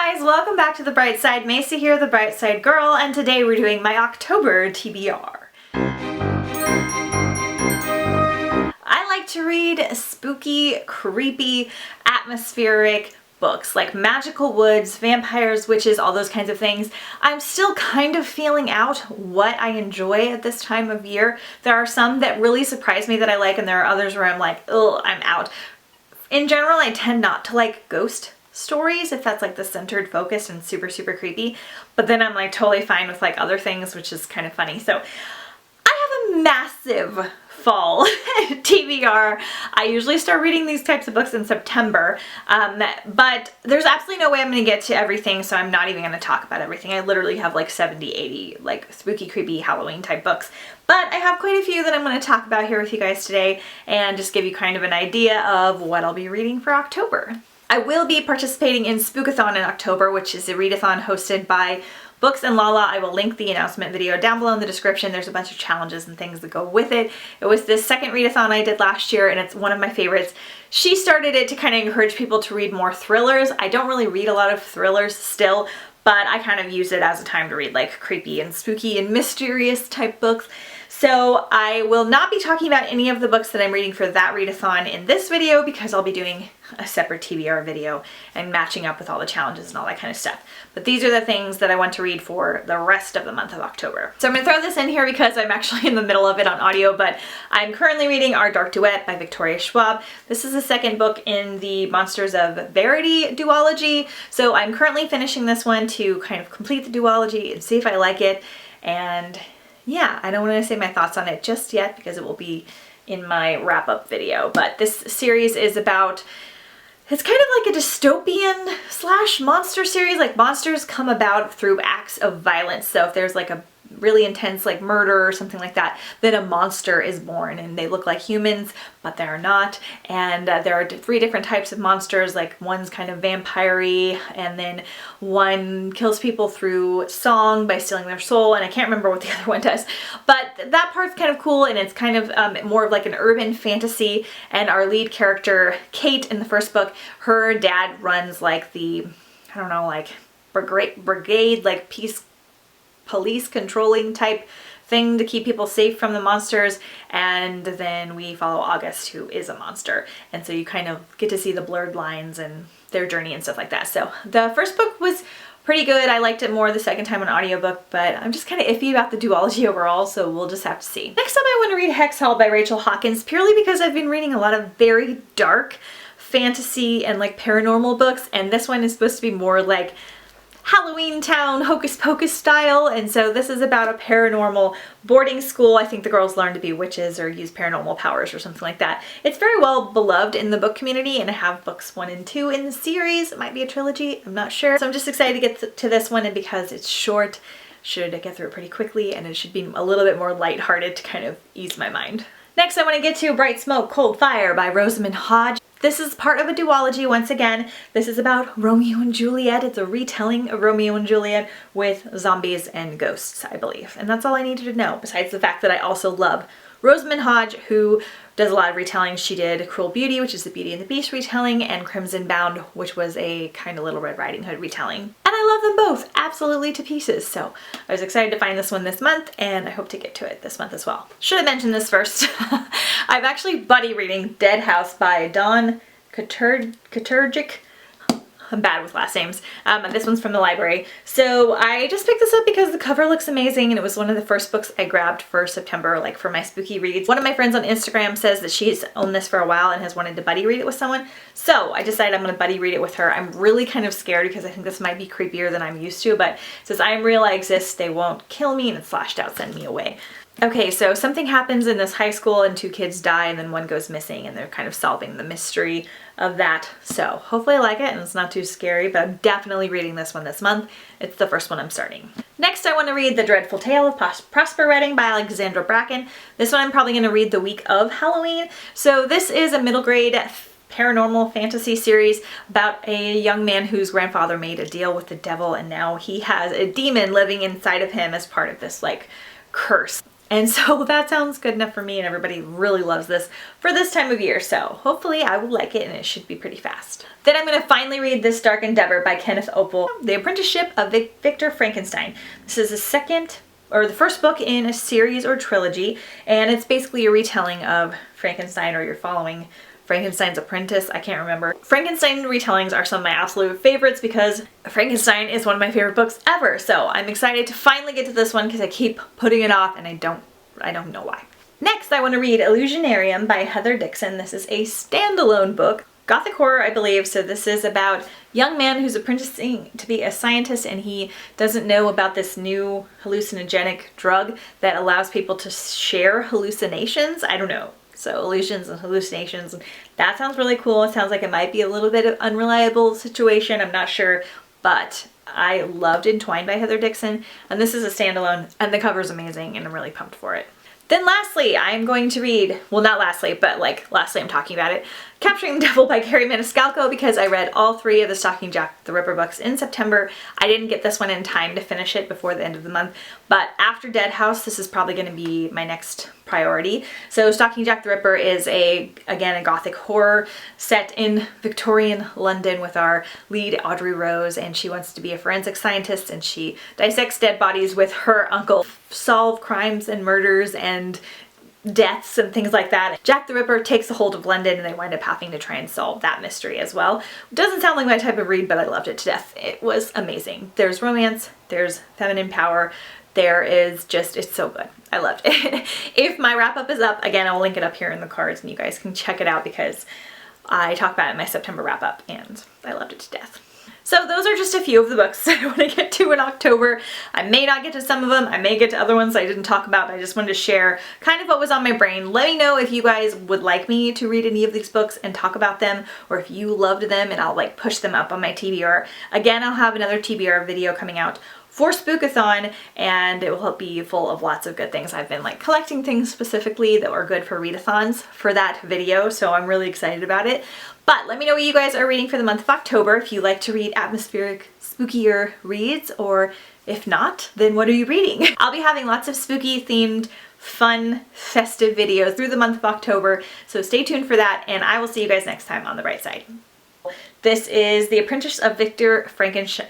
guys, welcome back to The Bright Side. Macy here, the Bright Side Girl, and today we're doing my October TBR. I like to read spooky, creepy, atmospheric books like magical woods, vampires, witches, all those kinds of things. I'm still kind of feeling out what I enjoy at this time of year. There are some that really surprise me that I like, and there are others where I'm like, ugh, I'm out. In general, I tend not to like ghost stories if that's like the centered focus and super creepy, but then I'm like totally fine with like other things, which is kind of funny. So I have a massive fall TBR. I usually start reading these types of books in September, but there's absolutely no way I'm going to get to everything, so I'm not even going to talk about everything. I literally have like 70, 80 like spooky, creepy Halloween type books, but I have quite a few that I'm going to talk about here with you guys today and just give you kind of an idea of what I'll be reading for October. I will be participating in Spookathon in October, which is a readathon hosted by Books and Lala. I will link the announcement video down below in the description. There's a bunch of challenges and things that go with it. It was the second readathon I did last year, and it's one of my favorites. She started it to kind of encourage people to read more thrillers. I don't really read a lot of thrillers still, but I kind of use it as a time to read like creepy and spooky and mysterious type books. So I will not be talking about any of the books that I'm reading for that readathon in this video because I'll be doing a separate TBR video and matching up with all the challenges and all that kind of stuff. But these are the things that I want to read for the rest of the month of October. So I'm going to throw this in here because I'm actually in the middle of it on audio, but I'm currently reading Our Dark Duet by Victoria Schwab. This is the second book in the Monsters of Verity duology. So I'm currently finishing this one to kind of complete the duology and see if I like it. And yeah, I don't want to say my thoughts on it just yet because it will be in my wrap-up video. But this series is about, it's kind of like a dystopian slash monster series. Like monsters come about through acts of violence. So if there's like a really intense like murder or something like that, then a monster is born and they look like humans, but they're not. And there are three different types of monsters. Like one's kind of vampire-y, and then one kills people through song by stealing their soul, and I can't remember what the other one does. But that part's kind of cool, and it's kind of more of like an urban fantasy. And our lead character, Kate, in the first book, her dad runs like the, I don't know, like brigade, like police controlling type thing to keep people safe from the monsters. And then we follow August, who is a monster, and so you kind of get to see the blurred lines and their journey and stuff like that. So the first book was pretty good. I liked it more the second time on audiobook, but I'm just kind of iffy about the duology overall, so we'll just have to see. Next up, I want to read Hex Held by Rachel Hawkins, purely because I've been reading a lot of very dark fantasy and like paranormal books, and this one is supposed to be more like Halloween Town, Hocus Pocus style, and so this is about a paranormal boarding school. I think the girls learn to be witches or use paranormal powers or something like that. It's very well beloved in the book community, and I have books 1 and 2 in the series. It might be a trilogy, I'm not sure. So I'm just excited to get to this one, and because it's short, should get through it pretty quickly, and it should be a little bit more lighthearted to kind of ease my mind. Next, I want to get to Bright Smoke, Cold Fire by Rosamund Hodge. This is part of a duology once again. This is about Romeo and Juliet. It's a retelling of Romeo and Juliet with zombies and ghosts, I believe. And that's all I needed to know, besides the fact that I also love Rosamund Hodge, who does a lot of retellings. She did Cruel Beauty, which is the Beauty and the Beast retelling, and Crimson Bound, which was a kind of Little Red Riding Hood retelling. And I love them both absolutely to pieces, so I was excited to find this one this month, and I hope to get to it this month as well. Should have mentioned this first. I'm actually buddy reading Dead House by Dawn Katurgic. I'm bad with last names. This one's from the library. So I just picked this up because the cover looks amazing, and it was one of the first books I grabbed for September, like for my spooky reads. One of my friends on Instagram says that she's owned this for a while and has wanted to buddy read it with someone. So I decided I'm going to buddy read it with her. I'm really kind of scared because I think this might be creepier than I'm used to, but it says, "I am real, I exist, they won't kill me," and it's slashed out, "Send me away." Okay, so something happens in this high school and 2 kids die and then one goes missing, and they're kind of solving the mystery of that. So hopefully I like it and it's not too scary, but I'm definitely reading this one this month. It's the first one I'm starting. Next, I want to read The Dreadful Tale of Prosper Redding by Alexandra Bracken. This one I'm probably going to read the week of Halloween. So this is a middle grade paranormal fantasy series about a young man whose grandfather made a deal with the devil, and now he has a demon living inside of him as part of this like curse. And so that sounds good enough for me, and everybody really loves this for this time of year. So hopefully I will like it, and it should be pretty fast. Then I'm going to finally read this Dark Endeavor by Kenneth Opel, The Apprenticeship of Victor Frankenstein. This is the first book in a series or trilogy, and it's basically a retelling of Frankenstein, or you're following Frankenstein's apprentice. I can't remember. Frankenstein retellings are some of my absolute favorites because Frankenstein is one of my favorite books ever. So I'm excited to finally get to this one because I keep putting it off, and I don't know why. Next, I want to read Areum by Heather Dixon. This is a standalone book. Gothic horror, I believe, so this is about a young man who's apprenticing to be a scientist, and he doesn't know about this new hallucinogenic drug that allows people to share hallucinations. I don't know. So illusions and hallucinations. That sounds really cool. It sounds like it might be a little bit of unreliable situation. I'm not sure, but I loved Entwined by Heather Dixon, and this is a standalone, and the cover's amazing, and I'm really pumped for it. Then lastly, I'm going to read, well, not lastly, but like lastly I'm talking about it, Capturing the Devil by Carrie Maniscalco, because I read all 3 of the Stalking Jack the Ripper books in September. I didn't get this one in time to finish it before the end of the month, but after Dead House, this is probably going to be my next priority. So Stalking Jack the Ripper is again a gothic horror set in Victorian London with our lead Audrey Rose, and she wants to be a forensic scientist, and she dissects dead bodies with her uncle, solve crimes and murders and deaths and things like that. Jack the Ripper takes a hold of London, and they wind up having to try and solve that mystery as well. Doesn't sound like my type of read, but I loved it to death. It was amazing. There's romance, there's feminine power, there is just, it's so good. I loved it. If my wrap up is up, again, I'll link it up here in the cards, and you guys can check it out because I talk about it in my September wrap up, and I loved it to death. So those are just a few of the books I want to get to in October. I may not get to some of them. I may get to other ones I didn't talk about. I just wanted to share kind of what was on my brain. Let me know if you guys would like me to read any of these books and talk about them, or if you loved them, and I'll like push them up on my TBR. Again, I'll have another TBR video coming out for Spookathon, and it will be full of lots of good things. I've been like collecting things specifically that were good for readathons for that video, so I'm really excited about it. But let me know what you guys are reading for the month of October, if you like to read atmospheric, spookier reads, or if not, then what are you reading? I'll be having lots of spooky themed, fun, festive videos through the month of October, so stay tuned for that, and I will see you guys next time on The Bright Side. This is The Apprentice of Victor Frankenstein.